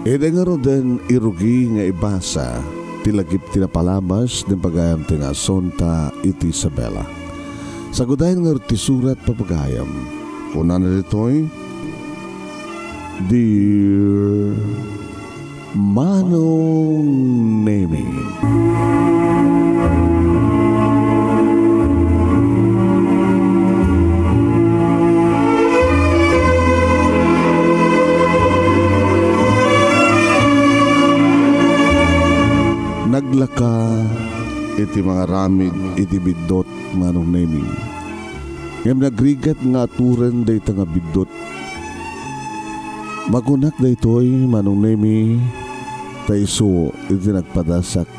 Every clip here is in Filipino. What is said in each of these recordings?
Ede nga ro den irugi nga ibasa tilagip tinapalabas ng pagayam ti nga sonta iti Isabela. Sagudayan nga ti surat papagayam. Kuna na dito'y Dear Manong Nemi, naglaka iti mga ramid iti bidot Manong Nemi. Ngam nagrigat nga aturan day nga bidot. Magunak daytoy Manong Nemi taiso iti nagpadasak.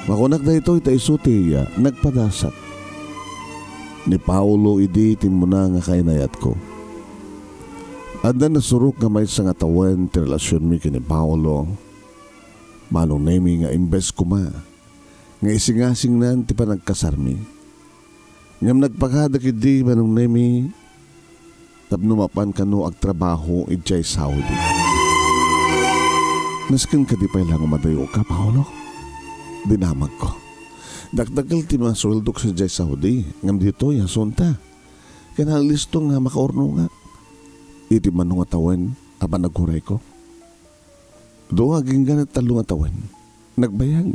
Magunak daytoy taiso tiya nagpadasak. Ni Paulo idi timuna nga kainayat ko. Anda nasurok nga may nga tawen ti relasyon mi kini Paulo. Manong Nemi nga imbes kuma nga isingasing nan ti panagkasarmi. Ngam nagpakadak idi Manong Nemi tapnumapan kano ag trabaho ijay Saudi. Naskin ka di pa ilang umadayo ka, Paolo? Dinamag ko. Dakdagal ti mga suweldok sa ijay Saudi. Ngam dito, yasunta. Kaya listo nga makaorno nga. Iti man nga tawen, apan naghuray ko. Doon aging ganat talo nga tawen. Nagbayag.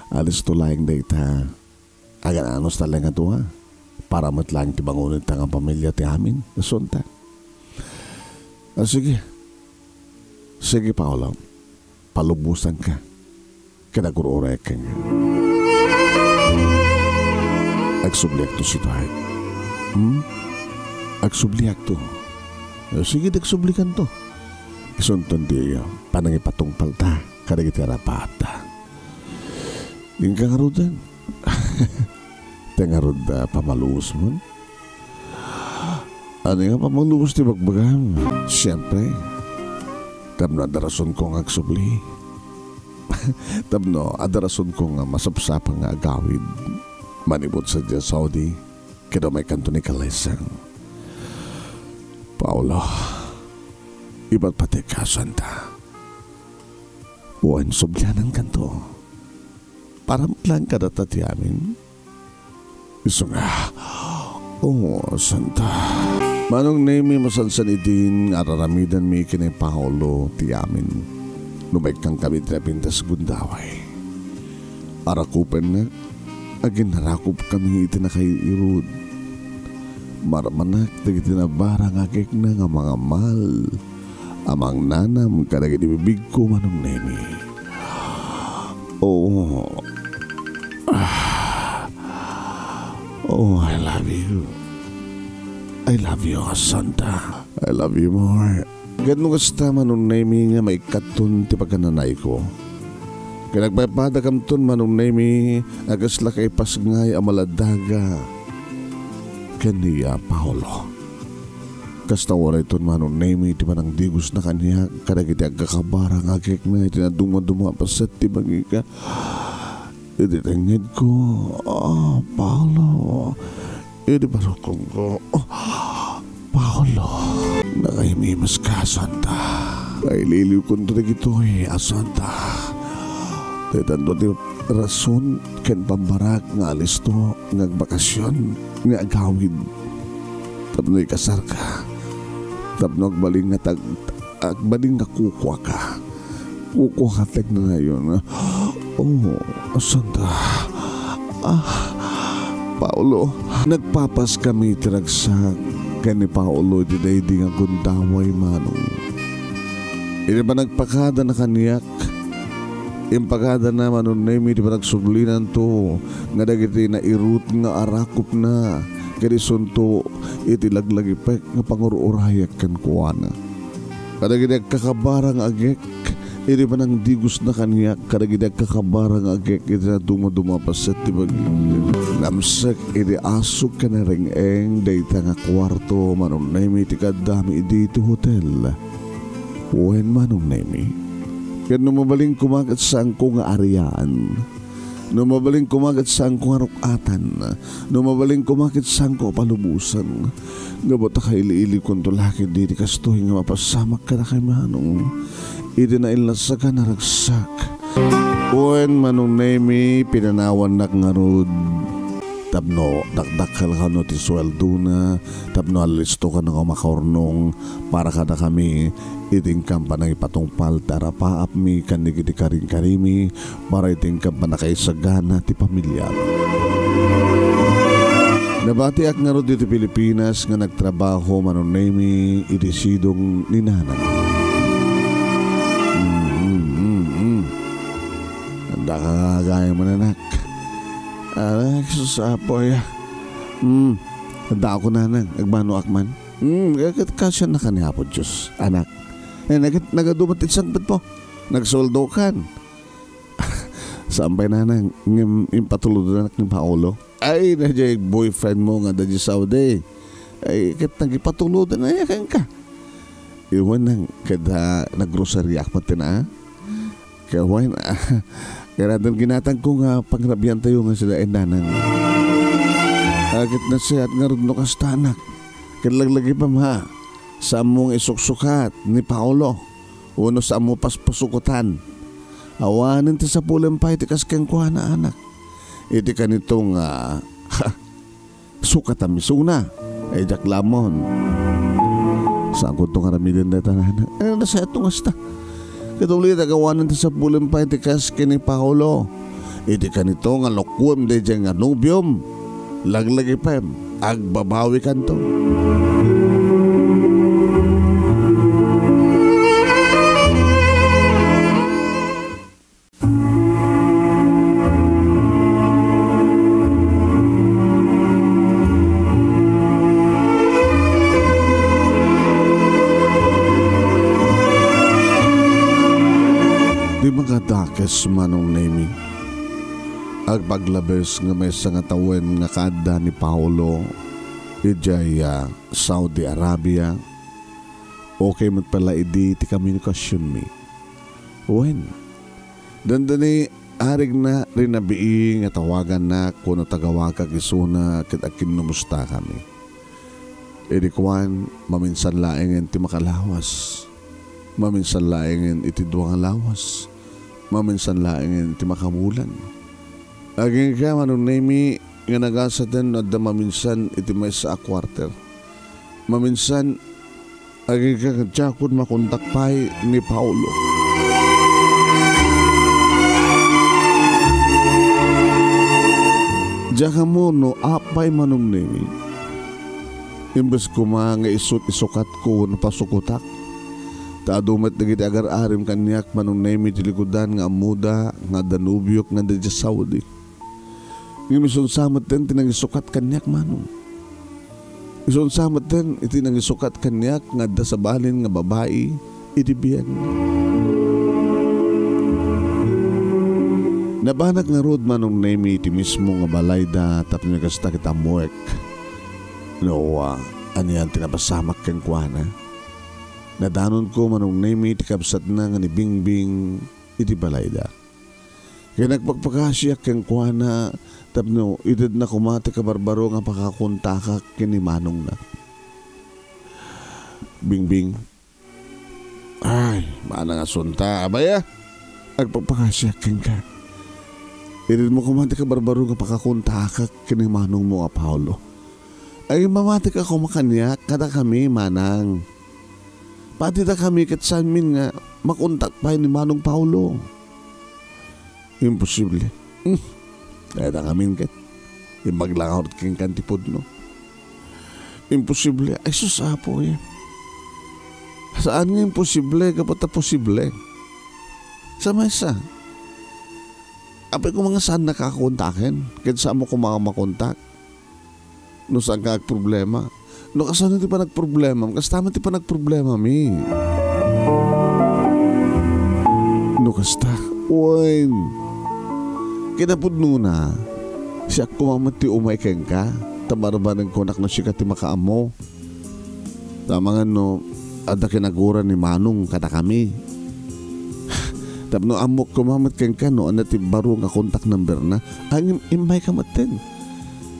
Alis to laing data. Agan anos talang nga doon para matlang ti bangunit ang pamilya ti amin. Nasunta. Sige. Sige, Paolo. Palubusan ka. Kinagururay ka nga. Agsubliak to si Tahit. Agsubliak to. Sige, nagsublikan to. Isunton di panangipatong palta. Karagitira pata. Yung kangarudan. Tengarod pamaluos mo. Ano nga pamaluos ti bagbagam? Siyempre. Tapno adarason ko nga agsubli. Tapno adarason ko nga masapsapang nga agawid. Manibot sa dyan Saudi. Kaya may kanto ni Kalesang. Paolo. Iba't pati kasanta. Buwan subyanan kanto. Para lang kadata ti amin. Iso nga. Santa. Manong Nemi masansan idin araramidan mi kinay Paolo ti amin. Lumay kang kami trapintas gundaway. Arakupan na agin narakop kami iti na kay irud. Maramanak dagiti na barang agik na nga mga mal. Amang nanam kadag ibibig ko Manong Nemi. I love you. I love you, Santa. I love you more. Ganun kasta Manong Nemi nga may katun ti pagkananay ko. Kaya nagpapada kamton Manong Nemi agas lakay pasngay amaladaga. Kaniya Paolo. Kasta waray ton Manong Nemi ti manang digos na kaniya kadagiti agkakabarang agik na itinaduma-duma pasat ti bagika. Iditangid ko, Paolo. Idibarokong ko, Paolo. Nakaimimas ka, Santa. Kaililiw kong ito Santa. Titando ti rason ken pambarak nga alisto nga bakasyon nga agawid. Tapno ikasar ka. Tapno agbaling nga agbaling nga kukwa ka. Kukwa ka na ngayon. Santa. Paolo, nagpapas kami tiragsak kani Paolo di nga gundaway Manong. Hindi ba nagpakada na kaniyak? Impakada na Manong Nemi di ba nagsublinan to nga dagiti na irut nga arakop na kani sunto itilaglagipek nga pangururayak kan kuwana. Kadagiti kakabarang agek iti pa nang digos na kaniya kadagiti kakabarang agek iti na dumadumapas at tibag namsak iti asok ka na ring-eng dayta nga kwarto Manong Nemi iti kadami iti hotel. Wen Manong Nemi kaya nung mabaling kumakat saan ko nga ariyan Numabaling kumagat saan ko harukatan. Numabaling kumakit saan ko palubusan. Gabot ka ili-ili kong tulakid diti kastuhin nga mapasamak ka na kay manong. Idi na ilasa ka naragsak. Uwen manong nemi pinanawan nak ngarod. Tapno dakdakal ka no ti sweldo na. Tapno alisto ka na makaornong para ka na kami iting kampa na ipatungpal tara paap mi kanigiti karing-karimi para iting kampa na kaisagana ti pamilya. Nabati ak nga ro dito Pilipinas nga nagtrabaho manonemi idisidong ninanang. Handa ka gaya mananak. Susapoy. Handa ako nanang. Agbano akman. Kasya na kaniya po Diyos. Anak. Nagadumat isangbat po. Nagsoldo kan. Sampay nanang. Impatulod na anak ni Paolo. Ay, nadya yung boyfriend mo nga dadya Saudi. Ay, kat nagipatulod na yakan ka. Iwan nang kada naggrocery akmat na. Kaya huwain kaya natin ginatang ko nga pangrabihan tayo nga sila endanang. Agit na siya at nga rin no kastanak. Kailaglagi pa ma. Sa mong isuksukat ni Paolo. Uno sa mo paspasukutan. Awanin ti sa pulempay ti kaskeng kuha na anak. Iti ka nitong sukatan misuna. Ay jak lamon. Saan ko itong karamilin na tanan. Ay nasa itong asta. Katuloy tagawanan ti sa pulempay ti kaskeng ni Paolo. Iti ka nito nga lokwem de dyan nga nubium. Laglagi pa agbabawi kanto. Di makadakes manong nemi. Agpaglabes nga may sangatawen nga kada ni Paolo ijay Saudi Arabia. Okay mat pala idi ti komunikasyon mi. Wen. Dandani arig na rin nabiing at tawagan na kuno tagawaka kisuna kit akin numusta kami. Idi kwan maminsan laengen ti makalawas. Maminsan laengen iti duwang lawas. Maminsan laengen ti makabulan. Aging ka manong nemi nga nagasatan at maminsan iti may sa kwarter. Maminsan aging ka kadyakod makontakpay ni Paolo. Diyaka mo no apay manong nemi. Imbes ko nga isukat ko na pasukutak. Taadumat na giti agar-arim kanyak manong nemi tilikudan nga amuda nga Danubiok nga dadya Saudi. Ngayon ison samat din tinangisukat kanyak manong. Ison samat din iti nangisukat kanyak nga dasabalin nga babae itibiyan. Nabanag nga rod manong nemi iti mismo nga balayda tapos nagasta kita muek. No, aniyan tinapasamak kang kuwana. Nadanon ko manong nemi iti kapsat na nga ni Bingbing iti balayda. Kaya nagpagpakasyak kang kuwana tapno idad na kumati ka barbaro nga pakakuntakak kini manong na. Bingbing. Ay, mana nga sunta. Abaya, nagpagpakasyak kang ka. Idad mo kumati ka barbaro nga pakakuntakak kini manong mo nga Paolo. Ay mamati ka kumakanyak kada kami manang. Pati na kami kat sa amin nga makontak pa ni Manong Paolo. Imposible. Kaya na kami kat. Maglangawat kang kantipod no. Imposible. Ay susapo eh. Saan nga imposible kapag posible? Sa mesa. Apay ko mga saan nakakontakin. Kaya saan mo ko mga makontak. No saan ka problema. No kasano ti pa nagproblema? Kas tama ti pa nagproblema mi. No kasta. Uy. Kinapod nuna. Siya kumamat ti umay keng ka. Tamarabanan ko nak na siya ti makaamo. Tama nga no. Ada kinagura ni Manong kada kami. Tapno amok kumamat kang kano na baro nga contact number na ang imay kamatin.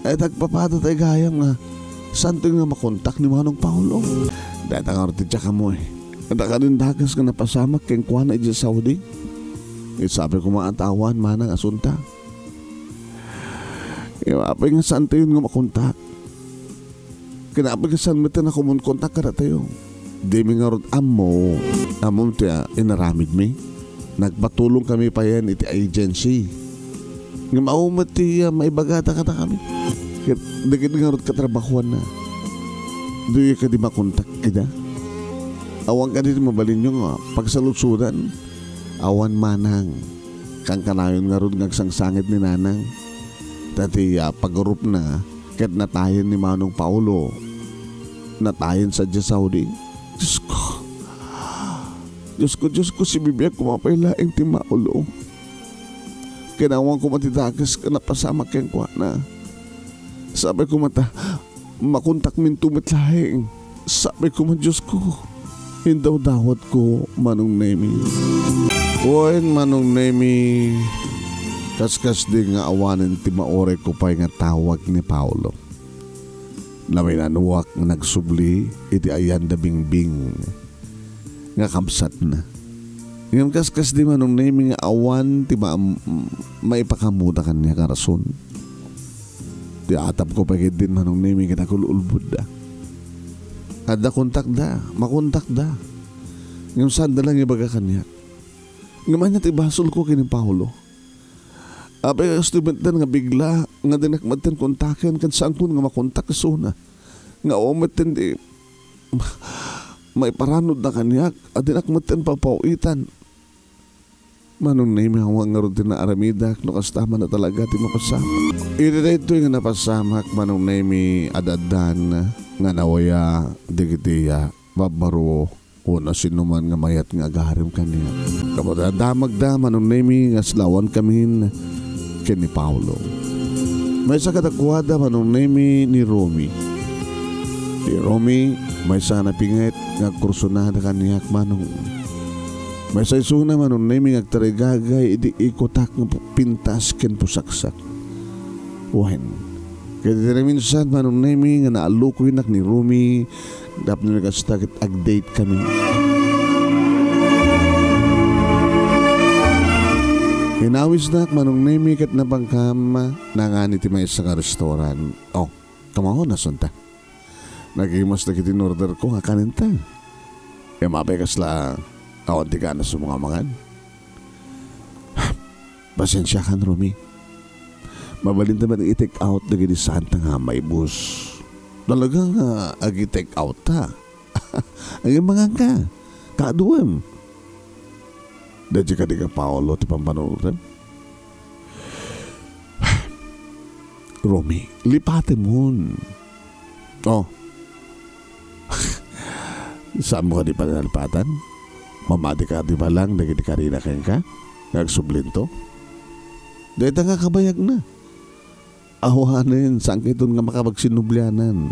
Ay tagpapado tayo gayam nga saan to nga makontak ni Manong Paulo. Dahil ang arti tsaka mo nakarindagas ka napasamak keng kuha na sa Saudi. Sabi ko maatawan manang asunta. Apay nga saan tayo nga makontak. Kinapay nga saan mati na kumunkontak ka na tayo. Di mi nga rod amom tiya inaramid mi. Nagpatulong kami pa yan iti agency. Nga maumat tiya maibagata ka na kami. Dagit nga rod katrabahuan na. Doon ka di makontak kita. Awang ka di mabalin nyo nga pagsalutsudan. Awan manang kang kanayon nga rod ngagsangsangit ni nanang. Dati pag-group na kahit natayin ni Manong Paulo natayin sa Saudi. Diyos ko si bibiyag kumapailaing ti Maulo. Kinawang ko matitagas ka napasama keng kwa na. Sabi ko makontak min tumitlahing. Sabi ko Diyos ko hindaw dawat ko Manong Nemi. Oy Manong Nemi, kaskas di nga awanin ti maore ko pa'y nga tawag ni Paulo. Na may nanuwak nga nagsubli iti ayan da bingbing nga kamsat na. Ngayon kaskas di Manong Nemi nga awan ti maipakamuda kanya ka rason. Ti atap ko pa din Manong Nemi nga nakululbud da. Ada kontak da, makontak da. Ngayon saan da lang ibaga kanya. Ngayon niya tibasol ko kini Paulo. Apay kastubentan nga bigla nga dinakmaten kontaken kan saan ko nga makontak suna. Nga ometten di may paranod na kanyak at dinakmaten papawitan. Manong Nemi hawang nga rin na aramidak no kastama na talaga ti mapasama. Ito nga napasamak Manong Nemi adadan nga nawaya digitiya babaro o na sinuman nga mayat nga agaharim kaniya. Kapag damagda Manong Nemi nga slawan kamin kini Paulo. May sa katakwada Manong Nemi ni Romy. Di Romy may sana pingit nga kursunada kaniyak Manong. May sa isuna Manong Nemi nga tarigagay idi ikotak nga pintas ken pusaksak. Wen. Kaya di minsan Manong Nemi nga naalukoy nak ni Romy dapat nila kastakit ag-date kami. Hinawis na Manong Nemi kat nabangkam na nga ni Timay sa restoran. Oh, kamahon na sunta. Nagimas na kitin order ko nga kaninta. E mapay kasla awan di ka na sa mga mangan. Pasensya kan Romy. Mabalin naman i-take out na gini santa nga may bus. Talagang agi-take out ta. Ang mga ka. Kaduem. Dadya ka di ka Paolo ti pampanuran. Romy, lipate mo. Oh. Saan mo ka di panalipatan? Mamadi ka di ba lang na gini karina kaya ka? Nagsublinto? Dahil nga kabayag na. Awahanin, saan kitun nga makapagsinublyanan.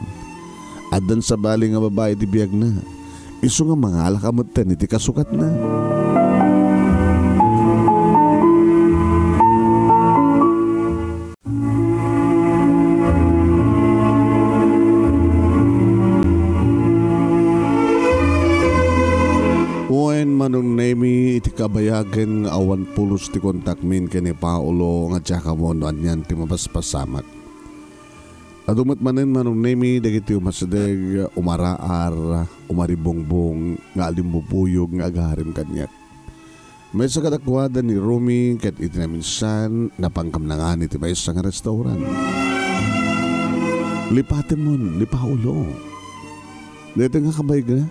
Adan sa bali nga babae di biyag na. Iso nga mga alakamutan, iti kasukat na. Uwen Manong Nemi, iti kabayagan nga awan pulos ti kontak min kini Paulo nga tsaka mo noan yan ti mapaspasamat. Adumat manin Manong Nemi, dagiti umasadeg, umaraar, umaribongbong, nga alimbubuyog nga agaharim kanyak. May sa kadakwada ni Romy, kat iti na minsan, napangkam na nga iti may isang restaurant. Lipatin mo, ni Paulo. Dito nga kabay ka.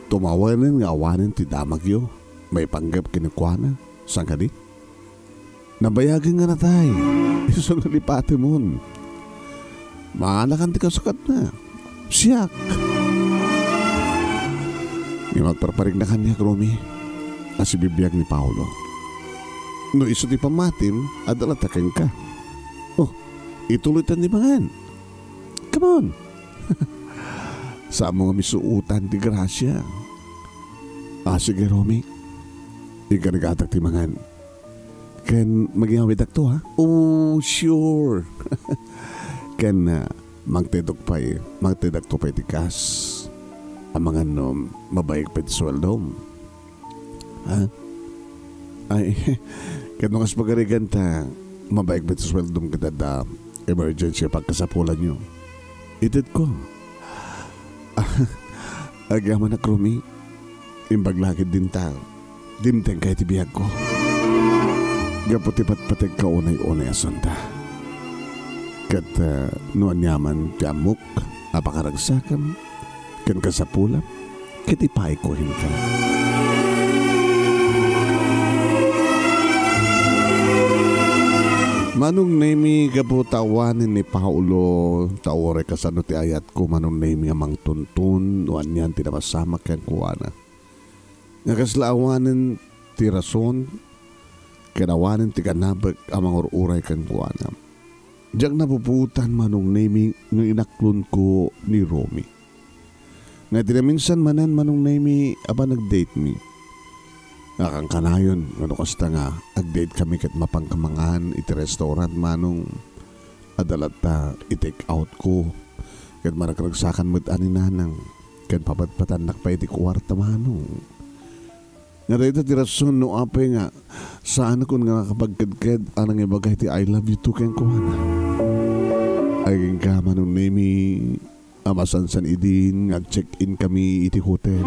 Tumawanin nga awanin ti damagyo. May panggap kinikwana. Saan ka di? Nabayagin nga na tayo. Iso nga lipatin mo. Maalakan ti kasukat na. Siyak. Yung magparparig na kanya, Romy. Asi bibiyag ni Paulo. No iso ti pamatim, adalatakin ka. Oh, ituloy tan di mangan. Come on. Sa mga misuutan di grasya. Sige, Romy. Ikarikatak timangan. Kan magihawid to ha? Oh, sure. Kan magtidok to pa'y tikas. Ang mga mabayag pa'y swaldom. Ha? Ay, kan nung pagarigan ta, mabayag pa'y swaldom kita da emergency pagkasapulan nyo. Itid ko. Agaman na krumi. Imbaglakid din ta. Dimteng kahit ibiyag ko. Gaputipat patag ka unay-unay asunda. Kat nuan yaman tiamuk, apakaragsakan, kan kasapulam, kitipay ko ka. Manong nemi gabutawanin ni Paulo, taore kasano ti ayat ko, manong nemi amang tuntun, nuan yan tinapasamak yan kuwana. Nagaslaawanin ti rason, kanawanin ti kanabag amang ururay kan kuwana. Diyak napuputan manong nemi ng inaklon ko ni Romy. Nga tinaminsan manan manong nemi aba nag-date me. Nakang kanayon, ano kasta nga, ag-date kami kat mapangkamangan iti restaurant manong adalat ta i-take out ko. Kat marakragsakan mo't aninanang, kat papatpatanak pa iti kuwarta manong. Nga dito ti rason no apay nga, saan ko nga kapagkadkad anang ibagay ti I love you too ken kuhana. Ay ka manong nemi, masansan idin, check-in kami iti hotel.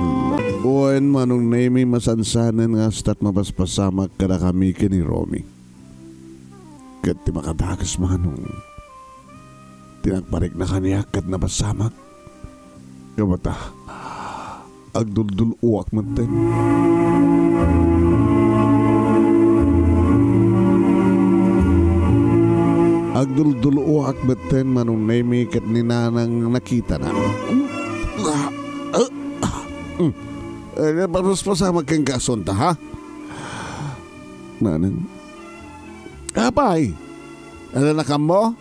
Oen manong nemi masansanan nga stat mapaspasamak kada kami kini Romy. Kat ti makadagas manong. Tinagparik na kaniya kat napasamak. Kamata, agduldul uwak manten. Agduldul uwak manten manong nemi kat ninanang nakita na. Parus pasama kang kasunta, ha? Nanang. Kapay. Ano na ka mo?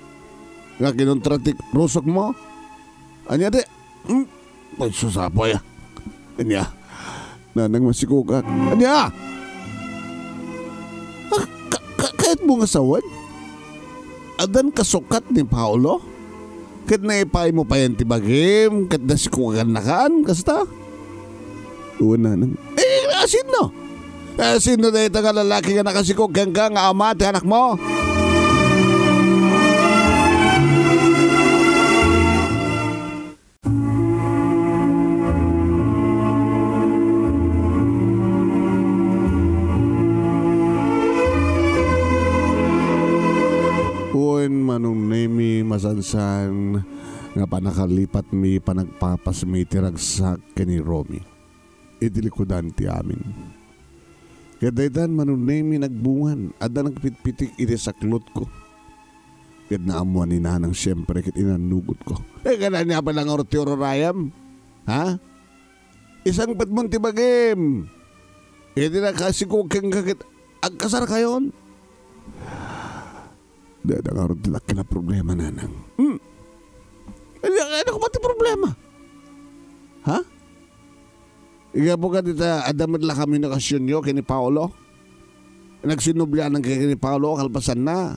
Nga kinontratik rusok mo? Anya de? Ay, susapoy, ha? Anya. Nanang masikukak. Anya! Kahit mo nga sawan? Adan kasukat ni Paulo? Kahit naipay mo pa yan tibagim? Kahit nasikukan na kaan? Kasta? Una nang, asin no? Asin no dahil nga lalaki nga nakasikog kang nga ama at anak mo? Uwan manong nemi masansan nga panakalipat mi panagpapas mi tiragsak kani Romy. Idilikudan ti amin. Kadaydan manunemi nagbungan, ada nagpitpitik iti saklot ko. Kad naamuan ni nanang siyempre kit inanugot ko. Kada niya pa lang ortiro rayam? Ha? Isang patmon ti bagim. Hindi na kasi ko kang kakit agkasar kayon. Dada nga rin tilak na problema nanang. Ano ko ba ti problema? Ha? Iga po ka dito, adamad lang kami nakasyon nyo kini Paolo. Nagsinublia ng kini Paolo, kalpasan na.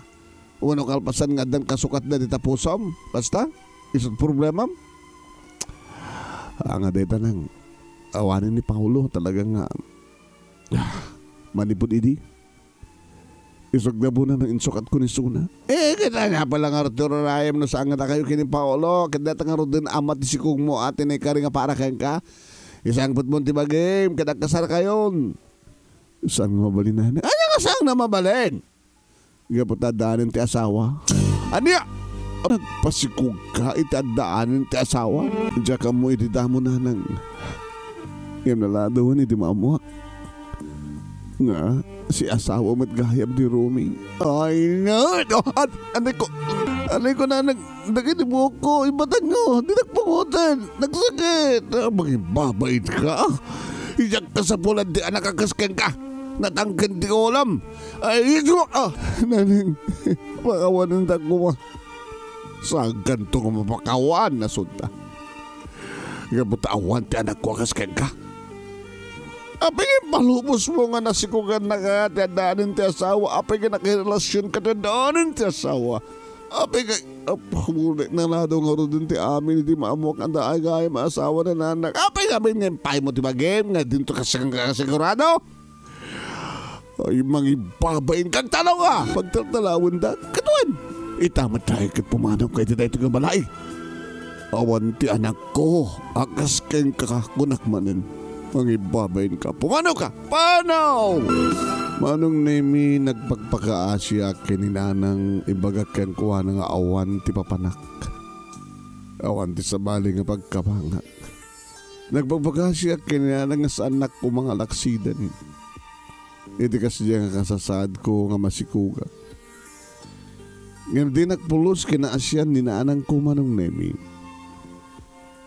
Uno kalpasan nga dan kasukat na dita pusom. Basta, isang problema. Nga dito nang awanin ni Paolo talagang manipod idi. Isog na po na ng insukat ko ni Suna. Kita nga pala nga Arturo Rayam na saan nga kayo kini Paolo. Kada nga rin din amat isikong mo atin ay kari nga para kayang ka. Isang putmon ti bagim, kadagkasar kayon. Isang mabalin na. Ano nga saan na mabalin? Nga po tadaanin ti asawa. Anya? Nagpasikog ka itadaanin ti asawa. Diyan ka mo itidamo na ng yung naladawan iti maamuak. Nga, si asawa matgayab ni Romy. Ay na! Anay ko na naginibuhok ko. Ibatan nyo. Di nagpungutan. Nagsakit. Magibabait ka. Iyak ka sa pulad di anak kakaskan ka. Natangkan di ulam. Ay, ito. Nanang, pakawanan na ko. Saan ganito nga mapakawan na sunta. Ngabutawan ti anak ko kakaskan ka. Apay palubos mo nga nasikugan na ka, dadaanin ti asawa, apay nga nakirelasyon ka, dadaanin ti asawa. Apay nga, apulik na nado nga ro din ti amin, di maamok ang daagay, maasawa na nanak. Apay nga may ngempay mo ti bagay, nga dinto ka sigurado. Ay, mangibabain kang tanaw ka, pagtatalawin da, katuan. Itamat tayo kat pumanong kayo ti dahito nga balay. Awan ti anak ko, akas kang kakakunak manin. Mangibabain ka. Pumanaw ka! Panaw! Manong Nemi nagpagpakaasya kininanang ibagakan kuha nga awan ti papanak. Awan ti sabali nga pagkapangak. Nagpagpakaasya kininanang nga sa anak ko mga laksidan. Iti kasi nga kasasad ko nga masikuga. Ngayon di nagpulos kinaasyan ninaanang ko Manong Nemi.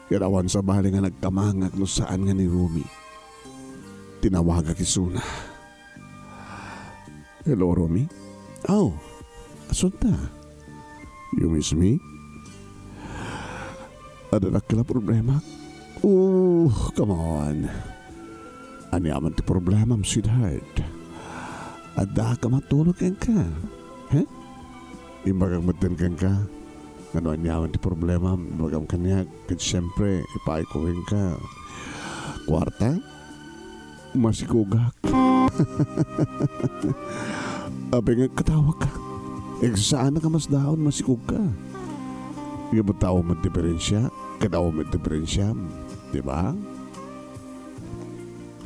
Kirawan sa bali nga nagkamangak no saan nga ni Rumi. Tinawaga kisuna. Hello, Rumi? Oh, asunta. You miss me? Ada na kila problema? Oh, come on. Ani aman ti problema, sweetheart. Ada ka matulog ka? Huh? Imbagag matan ka? Ano niyawan ti problema, bagam kanya, kasi siyempre, ipaikuhin ka. Kwarta, masikugak. Abi nga katawag ka. Saan na ka mas daon, masikug ka. Yung ba tao mo diferensya? Katawa mo diferensya, di ba?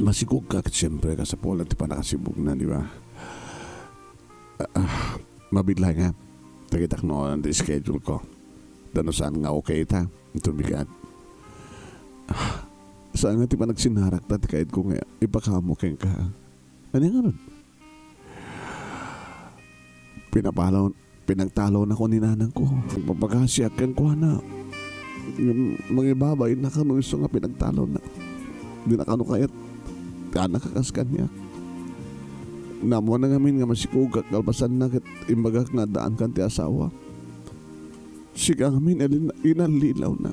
Masikug ka, kasi siyempre, kasapulan, di pa nakasibog na, di ba? Mabigla nga. Tagitak noon ang schedule ko. Dano saan nga okay ta? Ito bigat. Saan nga ti pa nagsinarak ta kahit ko nga ipakamo keng ka. Ano nga nun? Pinagtalaw na ko ni nanang ko. Pagpapagasiyak keng ko na. Yung mga ibabay na kano iso nga pinagtalaw na. Di na kano kayat. Anak kakaskan niya. Namo na ngamin nga masikugak kalpasan na imbagak nga daan kan ti asawa. Siga ngamin inalilaw na.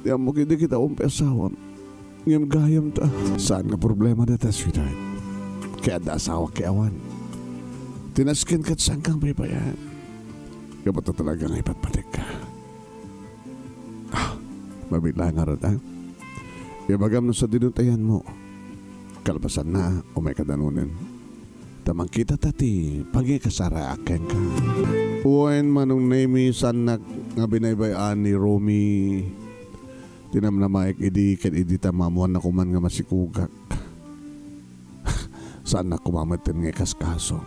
Diyan mo kiti kita umpe asawa. Ngayon gayam ta. Saan nga problema data, sweetheart? Kaya da asawa kiawan. Tinaskin kat saan kang baybayan. Kapag talaga nga ipatpatik ka. Mabila nga rin ha. Ibagam na sa dinutayan mo. Kalpasan na o may kadanunin. Tamang kita tati, pagkikasara akin ka. Uwain Manong Nemi sanak nga binaybayan ni Romy. Tinamnamaik idi ken idi tamamuan na kuman nga masikugak. Sana kumamatin nga kaskaso.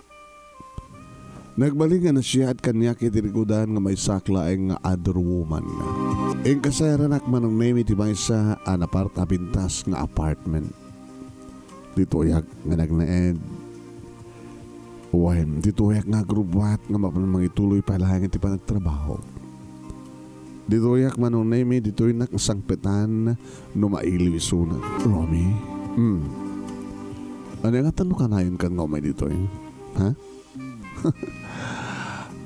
Nagbalingan na siya at kanya kitirigudan nga may sakla ay nga other woman. Ing kasayaranak Manong Nemi ti sa anapart apintas nga apartment. Dito yak nga nagnaed. Uwain, dito yak nga grubat nga mapamangituloy pa lang iti pa nagtrabaho. Dito yak Manong Nemi, dito yung nakasangpetan no mailiw isuna. Romy? Ano nga tanong ka na yun kan ngomay dito eh? Ha?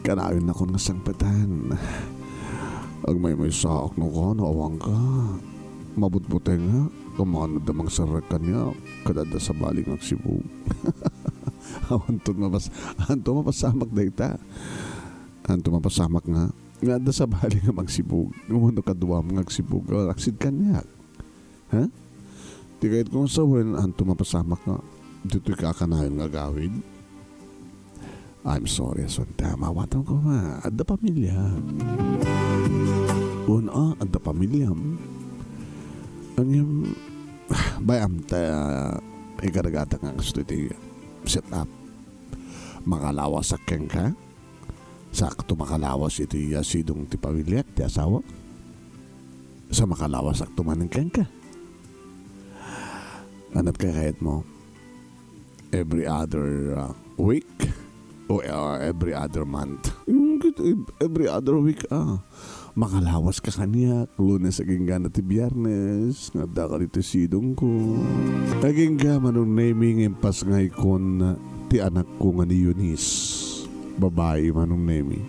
Kanayon na ko nga sangpetan. Ag may saok no ko, nawang ka. Mabutbute nga, kumano damang sarak kanya, kadada sa baling ang sibug. Anto mapasamak na ita. Anto mapasamak nga. Nga da sa baling ang magsibug. Kumano kadua mga magsibug. Raksid kanya. Ha? Di kahit kung sawin, anto mapasamak nga. Dito'y kakanayon nga gawin. I'm sorry, Asunta. Mawatan ko nga. Adda pamilya. Una, adda pamilya. Ang yung bayam tayo ikaragata nga gusto iti set up. Makalawas sakeng ka. Sakto makalawas iti sidong ti pamilya ti asawa. Sa makalawas sakto maningkeng ka. Anat kakayat mo every other week o every other month. Every other week makalawas ka kanya Lunes aging gana ti Biyernes nga da ka dito sidong ko aging ga Manong Nemi impas nga ikon ti anak ko nga ni Eunice babae Manong Nemi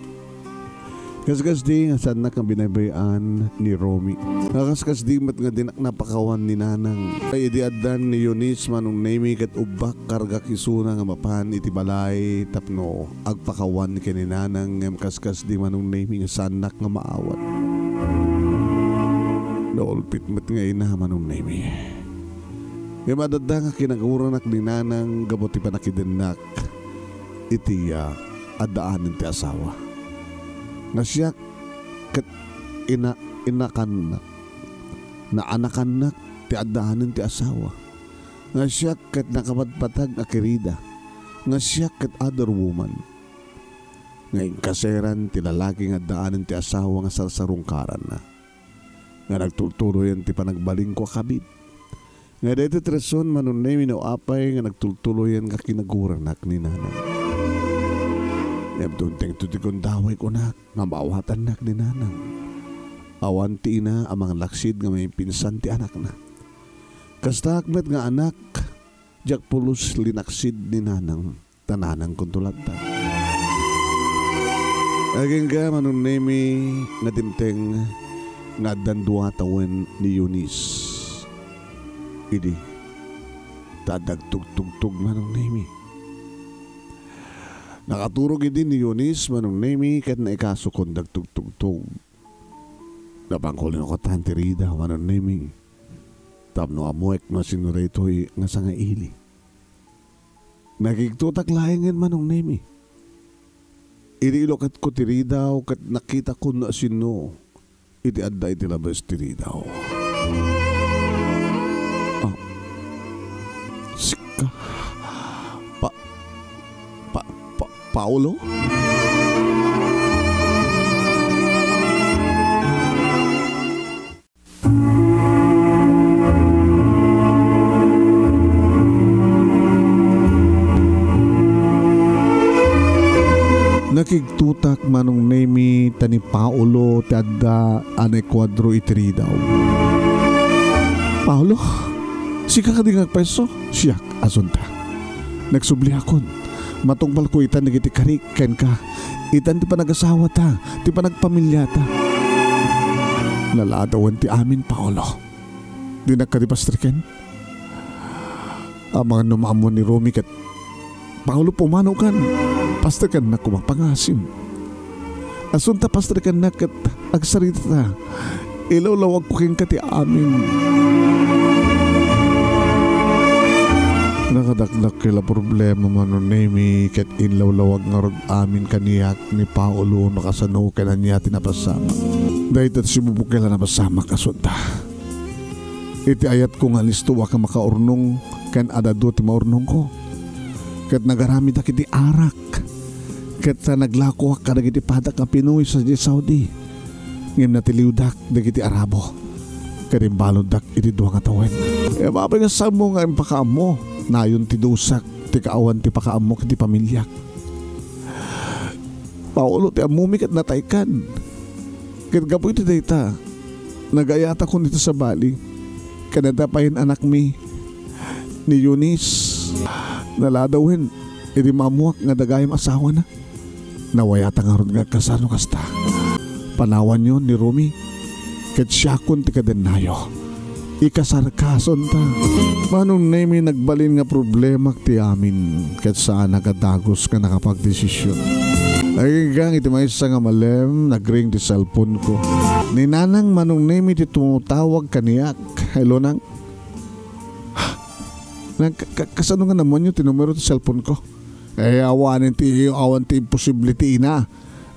Kaskas di nga sanak ang binabayaan ni Romy. Kaskas di mat nga dinak napakawan ni Nanang. Kaya di adan ni Eunice manong name kat ubak karga kisuna nga mapan iti balay tapno agpakawan ni Nanang ngem kaskas di manong name nga sanak nga maawat. Naulpit mat nga ina manong name. Kaya madada nga kinaguranak ni Nanang gabot ti panakidenak iti adaanin ti asawa. Nga siya kat inakanak na anakanak ti adahanin ti asawa. Nga siya kat nakapatpatag akirida. Nga siya kat other woman. Ngayon kaseran ti lalaki nga daanin ti asawa nga sarsarungkaran na. Nga nagtulturo yan ti panagbaling ko kabit. Nga dito treson manunay minawapay nga nagtultulo yan ka kinaguranak ni Nanang. Nebtunteng tutikon daway ko na nga maawatan nak ni Nanang. Awan ti ina amang laksid nga may pinsan ti anak na. Kasta akmet nga anak, jak pulos linaksid ni Nanang, tananang kuntulatan. Aging ka manunemi nga dimteng nga dandua tawen ni Eunice. Idi, tadagtug-tugtug manunemi. Nakaturog din ni Eunice manong nemi kat na ikaso kong dagtugtugtug. Napangkulin ako tanti rida manong nemi. Tapno amuek na sinureto'y nga sa nga ili. Nagigtutak lahingin manong nemi. Irilokat ko tiridaw kat nakita ko na sino. Iti adda iti labas tiridaw. Sika. Paulo? Nakigtutak manong nemi tani Paulo ti adda anay kwadro itiri daw. Paulo? Sika ka di ngagpeso? Siyak, asunta. Nagsubli akon. Matungpal ko itan nagiti karik ken ka. Itan ti panag-asawa ta, ti panagpamilya ta. Laladawan ti amin, Paolo. Di nagkadipastriken. Ang mga numamon ni Romy kat Paolo pumanaw kan. Pastrikan na kumapangasim. Asunta pastrikan na kat agsarita ta. Ilaw-lawag ko king kati amin. Nakadakdak kila problema manunemi ket inlawlawag nga rog amin kaniyak ni Paulo nakasano ka na niya tinapasama. Dahil tat sumubok kila napasama kasunta. Iti ayat ko nga listo waka makaurnong kan adado ti maurnong ko. Ket nagaramid ak iti arak. Ket sa naglako ak kadag iti padak nga Pinoy sa Saudi. Ngem natiliudak dagiti Arabo. Karimbalod dak iti duwa nga tawen. E mabay nga samo nga impakaam mo. Nayon ti dusak, ti kaawan ti pakaamok ti pamilyak. Paulo ti amumik at nataykan. Ket gapoy ti dayta. Nagayata ko nito sa bali. Kanadapayin anak mi ni Eunice. Naladawin. Iti mamuak nga dagayam asawa na. Nawayata nga ron nga kasano kasta. Panawan yon ni Romy. Ket siyakon ti kadenayo. Ikasarkason ta. Manong nemi nagbalin nga problema ti amin. Ket saan nagadagos ka nakapagdesisyon. Nagigang iti may isa nga malem. Nagring ti cellphone ko. Ni Nanang manong nemi ti tumutawag kaniyak. Hello nang. Kasano nga naman yung tinumero ti cellphone ko. Awan ti imposibility na.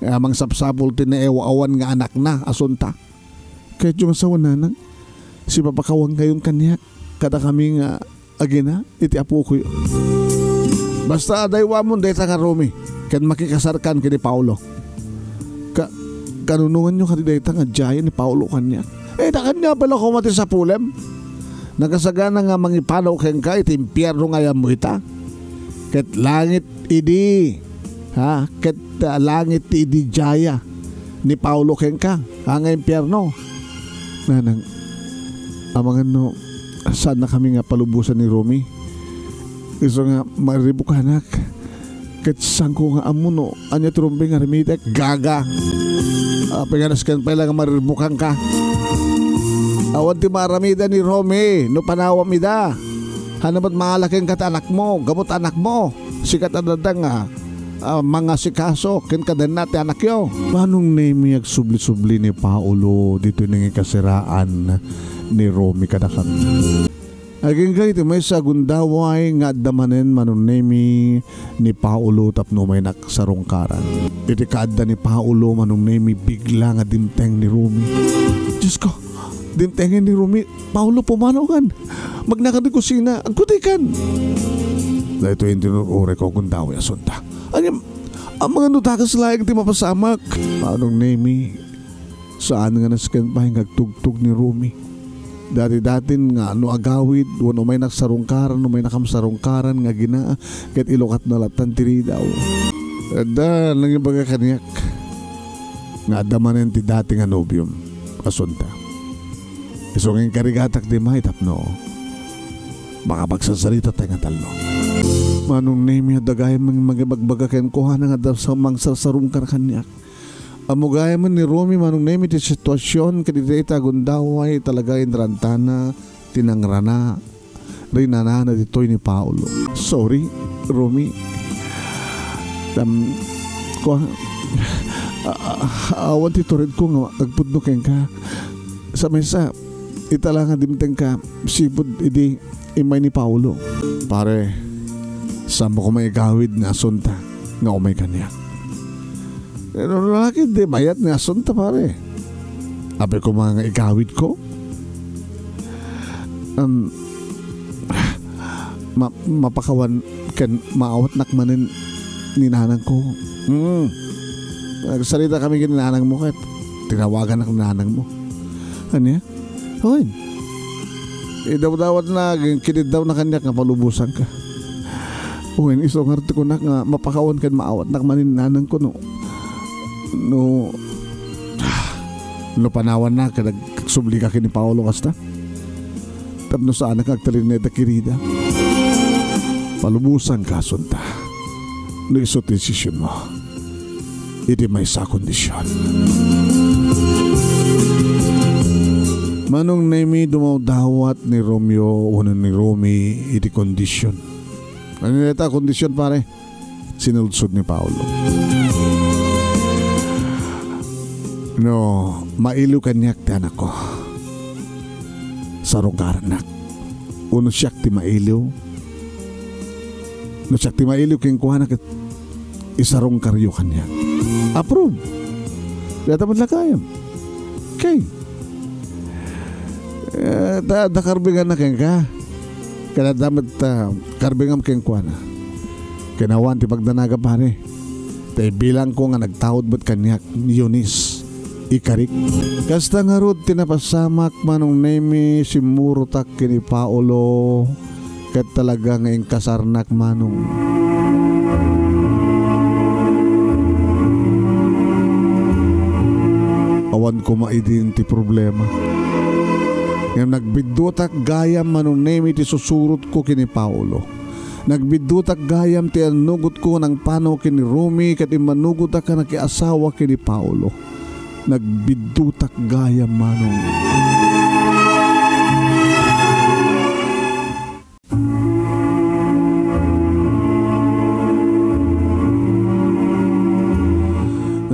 Amang sapsapol ti na awan nga anak na. Asunta. Kahit yung asawa Nanang. Si papakawang kayong kanyak. Kada kami nga agina. Iti apo ko yun. Basta adaywa mo deta ka Romy. Kan makikasarkan kini Paulo. Kanunungan nyo kati deta nga jaya ni Paulo kanyak. Da kanya pala kumati sa pulem. Nagasagana nga mangipanaw keng ka. Iti impyerno nga yan mo ita. Ket langit idi. Ket langit idi jaya ni Paulo keng ka. Nga impyerno. Nanang amangan no, saan na kami nga palubusan ni Romy? Iso nga maribuk anak. Ket saan ko nga amuno, anya trumbing nga remitek, gaga. Pinganas kan pa lang maribukan ka. Awan ti maramida ni Romy, no panawam ida. Hanabat mahalaking kat anak mo, gamot anak mo. Sikat adadang mga sikaso, kin kadan natin anak yo. Manong name subli-subli ni Paulo dito nang ikasiraan ni Romy kadakam. Aging kahit may sa gundaway nga damanen manunemi ni Paulo tapno may naksarungkaran. Iti kaadda ni Paulo manunemi bigla nga dimteng ni Romy. Diyos ko, dimtengen ni Romy, Paulo pumanaw kan. Magnakad ni kusina, agkutikan. Dahito yung tinurure ko gundaway asunta. Ang mga nutakas layag ti mapasamak. Manunemi, saan nga nasken pa yung agtugtug ni Romy. Dati-datin nga agawid wano may naksarungkaran no may nakamsarungkaran nga gina ket ilokat na latan tiri daw da lang yung baga kaniyak nga damanen ti dati nga nobyom asunta isong yung karigatak di mahitap no baka magsasalita tayo nga talno manong name yung dagay magibagbaga ken kuha na nga daw sa mangsasarungkar kanyak. Amugaya man ni Romy manong name iti sitwasyon kadita gundaway talaga inrantana tinangrana rinana na ditoy ni Paulo. Sorry Romy. Awan ti turid ko nga agpudno ken ka sa mesa itala nga dimteng ka sipud idi imay ni Paulo. Pare samo ko may gawid nga asunta nga umay kaniya. Pero lalaki di mayat nga asunta pare. Abe ko mga igawid ko. Mapakawan kan maawat nakmanin ni nanang ko. Nagsalita kami kin nanang mo kat tinawagan ng nanang mo. Ano yan? Hoy. Idaw-dawat na kinid daw na kanyak nga palubusan ka. Uy, isong harto ko na nga mapakawan kan maawat nakmanin nanang ko no panawan na kadag subli ka kini Paulo kasta tapno saan nagagtalin na kirida palumusan ka sunta no iso desisyon mo iti may sa kondisyon manong nemi dumawdawat ni Romeo unan ni Romy iti kondisyon ano nita kondisyon pare sinudsod ni Paulo. No, mailu kanyak ti anak ko. Sarungkaran nak. Uno siyak ti mailu. No siyak ti mailu king kuha na isarungkaryo kanyak. Approve. Data man lakayam. Okay. Da karbingan na king ka. Kada damat karbingam king kuha na. Kinawan ti pagdanaga pare. Tay bilang ko nga nagtawad bat kanyak ni Eunice. Ikarik. Kasta nga rod tinapasamak manong nemi simurutak kini Paulo kat talaga ngayong kasarnak manong. Awan ko maidin ti problema. Ngayon nagbidutak gayam manong nemi ti susurot ko kini Paulo. Nagbidutak gayam ti anugot ko ng pano kini Romy kat imanugot ka na kiasawa kini Paulo. Nagbidutak gaya manong.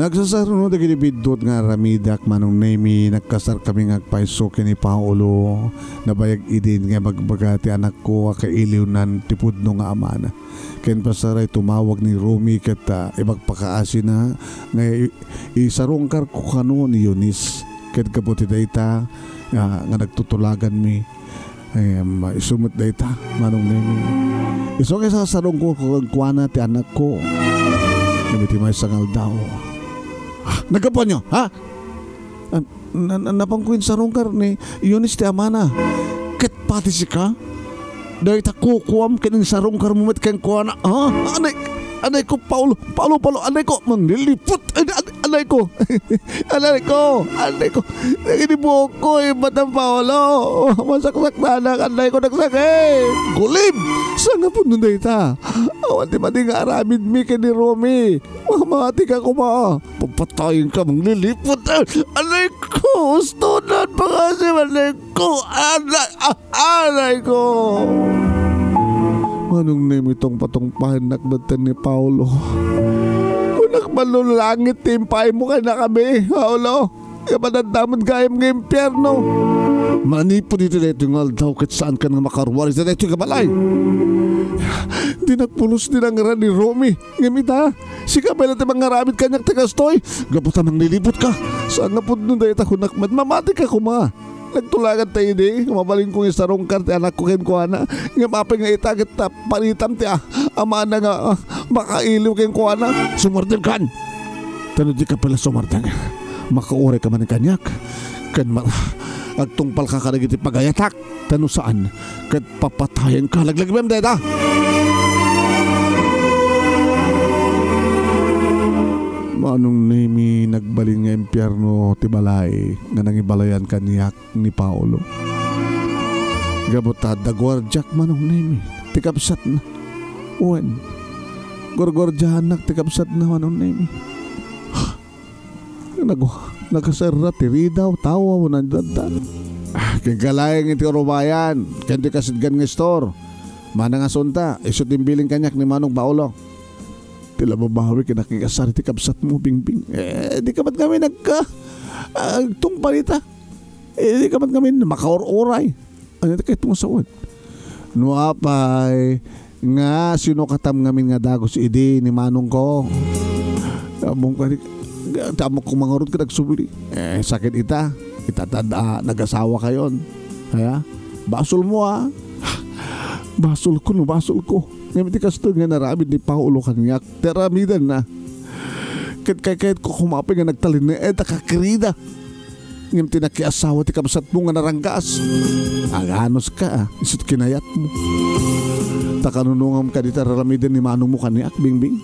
Nagsasarunod ang kinibidot nga ramidak manong nemi nagkasar kami ngagpaiso kini Paulo nabayag idin nga magbagati anak ko kailiw nan tipudno nga amana. Ken pasaray tumawag ni Romy ket ibagpakaasi na nga isarungkar ko kano ni Eunice ket kabuti dayta nga nagtutulagan mi isumot dayta manong nemi. Iso kay sa sarong ko kuana ti anak ko. Nabiti may sangal daw. Nagkapan nyo, ha? Napangkuin sa rungkar ni Eunice ti amana. Ket pati si ka? Dahil ta kukuam kanin sa rungkar mo met kang kuana. Ha? Anay ko, Paulo, anay ko, manlilipot, anay ko, anay ko, naginibuhok ko, batang Paulo, masaksak na anak, anay ko nagsakit. Gulim, saan nga po nun na ita? Awan di mati nga aramid mi kay ni Romy, mamati ka kuma, papatayin ka, manlilipot, anay ko, ustunan pa kasi, anay ko, anay ko. Manong name itong patungpahan nakbatan ni Paulo. Kung nakmalulangit timpay mo ka na kami, Paulo. Kapanandamad gayam ng impyerno. Manipo dito na ito nga daw kat saan ka nga makarwaris na ito yung kabalay. Di nagpulos din ang ngaran ni Romy. Ngamita, si Kabela tayo mangaramit kanyak tagastoy. Gaputan mang nilipot ka. Saan nga po nun dahil ako nakmad, mamati ka kuma. Nagtulagan tayo di, mabaling kong isarong karte anak ko ken ko ana. Nga mapay nga itagit na palitam ti ama na nga makailiw ken ko ana. Sumardin kan. Tano di ka pala sumardin. Makaure ka man ng kanyak. Kan agtungpal ka karagiti pagayatak. Tano saan? Kan papatayan ka. Laglagmem deta. Manong nemi nagbaling nga impyerno ti balay nga nangibalayan kaniyak ni Paulo. Gabotad da gwardiyak manong nemi ti kapsat na. Uwan. Gorgordyahanak ti kapsat na manong nemi. Nagkasarra ti ridaw tawa mo nandadan. Kagalayang iti rubayan. Kaya kasidgan nga store. Manang asunta. Iso timbiling kanyak ni Manong Paulo. Tila babawi ka nakikasari ti kapsat mo, Bingbing. Di ka man kami tungpalita. Di ka man kami makaor-oray. Ano ito kayo tumusawad? Nuapay, nga sino katam ngamin nga dagos idi ni Manong ko. Tamok kong mga rod ka nagsubili. Sakit ita. Itatada, nag-asawa kayon. Kaya, basol mo Basol ko. Ngayon di kasto nga naramid ni Paulo kanyak. Teramidan na. Kahit ko kumapay nga nagtalin na takakirida. Ngayon tinakiasawa ti kapsat mo nga naranggas. Aganos ka isot kinayat mo. Takanunungam ka di taramidan ni Manong mo kanyak, Bingbing.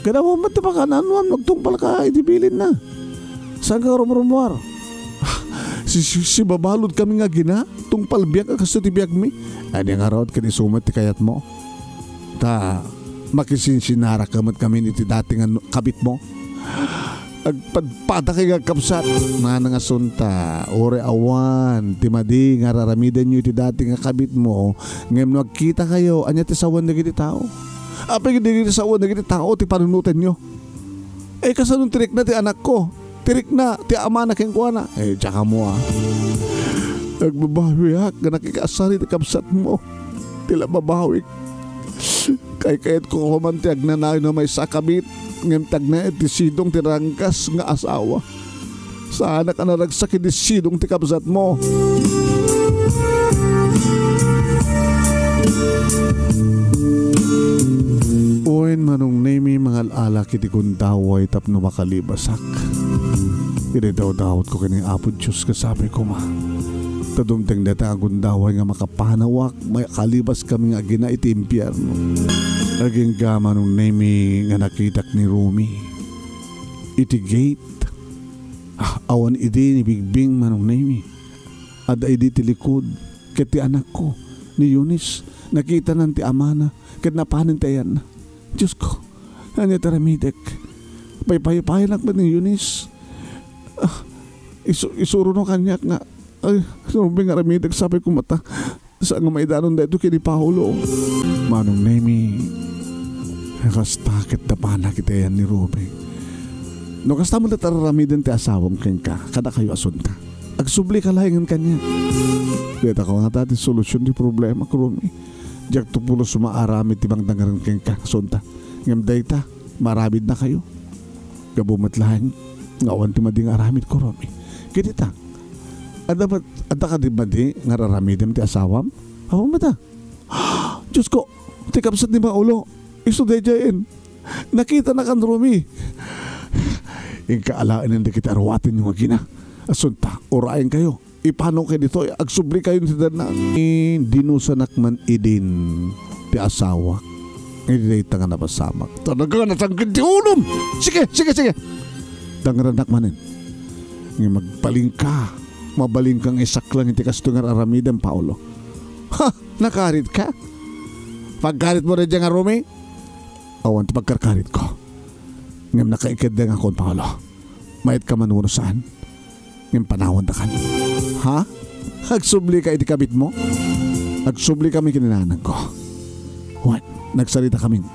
Kadawa mo ti pakananuan, magtungpal ka, idibilin na. Saan ka rumurumuar? Si babalod kami nga gina, tungpal biyak ka kaso ti biyak mi. Ano nga raw ka ni sumat ti kayat mo? Ta, makisinsinara kamat kami ni ti dating kabit mo. Agpadpada kay kapsat. Mga nga sunta, ore awan, timadi nga raramidan nyo ti dating kabit mo. Ngayon nagkita kayo, anya ti sawan na giti tao. Apay giti sawan na giti tao, ti panunutan nyo. Kasanong tirik na ti anak ko. Tirik na, ti ama na keng kuwana. Tsaka mo Nagbabawi nakikasari ti kapsat mo. Tila babawi. Kayat ko kumantiag na na may sakabit. Ngamtag na ti sidong ti rangkas nga asawa. Sana ka naragsakit ti sidong ti kapsat mo. Uwin manong nemi mga alala kiti kundaway tapno makalibasak. Kini daw-dawat ko kining apo Diyos kasabi ko Tadumteng data ang kundaway nga makapanawak may kalibas kami nga gina iti impyerno. Naging gama nung nemi nga nakitak ni Romy. Iti gate. Awan idi ni Bingbing manong nemi. Ada idi ti likod. Ket ti anak ko ni Eunice. Nakita nan ti amana. Ket napanin tayan na. Diyos ko. Anya taramidek. Paypay-pay lang ba ni Eunice? Isuro no kanyak nga. Ay, sabi nga ramidag sabi ko mata. Saan nga maidanon da ito kini Paulo. Manong nemi. Nakastakit na pana kita yan ni Ruby. No kasta mo na tararamidan ti asawang ken ka. Kada kayo asunta. Agsubli ka lahingan kanya. Dita ko nga tati solusyon di problema ko Ruby. Diyak tupulo sumaaramid ti bang dangaran ken ka asunta. Ngam dayta maramid na kayo. Gabumatlahan. Ngawan ti mading aramid ko Ruby. Kinita. Ada ka di ba di ngararamidim ti asawam? Awa mata. Diyos ko, ti kapsat ni Paulo. Iso dejayin. Nakita na kan Romy. Yung kaalaan hindi kita arwatin yung magina. Asunta, orayin kayo. Ipano kayo dito. Agsubli kayo nito na. Dinusanak man idin ti asawa. Hindi nga napasamak. Talaga natanggit di unom. Sige. Dangaranak manin. Nga magpaling ka. Mabaling kang isak lang iti kastungar aramidem, Paolo. Ha! Nakarit ka? Pagkarit mo rin dyan nga, Rumi? Awan, pagkarkarit ko. Ngam nakaikad din ako, Paolo. Mayat ka manuno saan? Ngam panahon na kan. Ha? Agsubli ka iti kabit mo? Agsubli kami kininanan ko. What? Nagsalita kami.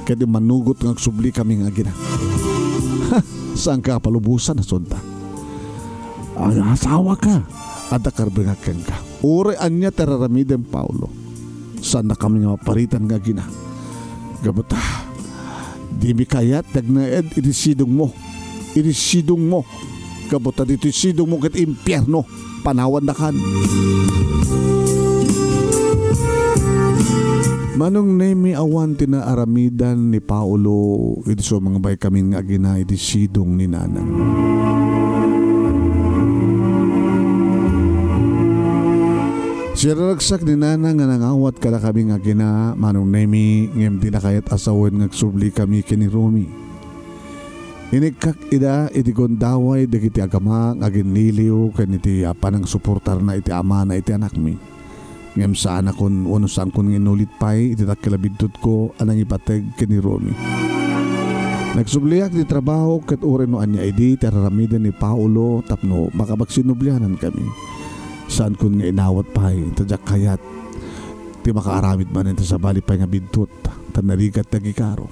Kaya manugot ng agsubli kami nga gina. Ha? Saan ka palubusan na sunta? Ay, asawa ka. At nakarbingakan ka. Uri anya teraramidem, Paulo. Saan na kami nga maparitan nga gina. Gabuta. Di mi kayat nagnaed itisidong mo. Itisidong mo. Gabuta dito isidong mo kat impyerno. Panawan na kan. Manong nemi awan tinaaramidan ni Paulo. Iti so mga bay kami nga gina itisidong ni nanang. Siraragsak ni Nana nga nangawat kada kami nga gina manong nemi ngem di na kayat asawin ngagsubli kami kini Romy. Inikak ida iti gondaway dagiti agama agin niliw ken iti panang suportar na iti ama na iti anak mi. Ngem saan akon uno saan kon inulit pay iti takilabidtot ko anang ipateg kini Romy. Nagsubliak di trabaho ket ure no anya idi teraramiden ni Paulo tapno makabagsinublianan kami. Saan kun nga inawat pa tadyak kayat ti makaaramid man ito sa bali pa nga bidtot tanarigat tagikaro.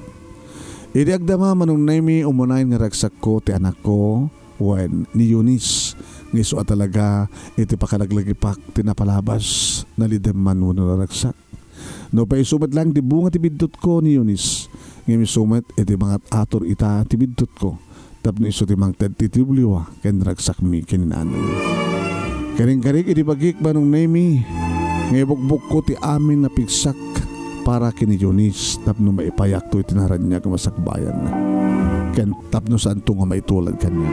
Idi agdama manong nemi umunayin nga ragsak ko ti anak ko when ni Eunice ngiso at talaga iti pakalaglagipak tinapalabas nalidem man uno ragsak. No pa isumat lang di bunga ti bidtot ko ni Eunice ngimi sumat iti mga ator ita ti bidtot ko tapno iso ti mang tititibliwa ken ragsak mi kininanay. Karing-karing itibagik ba nung nemi ngaybukbuk ko ti amin na pigsak para kini Eunice tapno maipayak to itinaran niya kamasakbayan na ken tapno saan to nga maitulad kanya.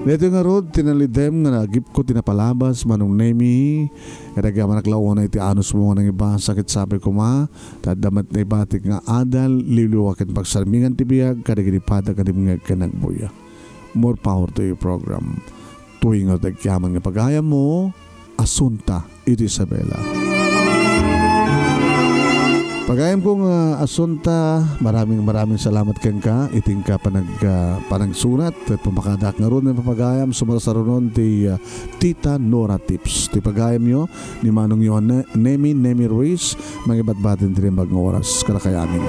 Neto nga rod tinalidem nga nagip ko tinapalabas manong nemi kadaga manaklaon na iti anos mo nga ng iba sakit sabi ko ma tadamat na ibatik nga adal liliwakin pagsarmingan ti biyag kadaginipada kadimngag ka nagbuya. More power to your program. Tuwing at nagkaman nga pagaya mo, Asunta Isabela. Pagayam kong Asunta, maraming salamat kang ka. Iting ka panagsunat at pumakadak nga ron ng papagayam. Sumarasaronon ti Tita Nora Tips. Ti pagayam nyo ni Manong yun Nemi Ruiz. Mga ibat-batin din bagong oras. Kalakayamin.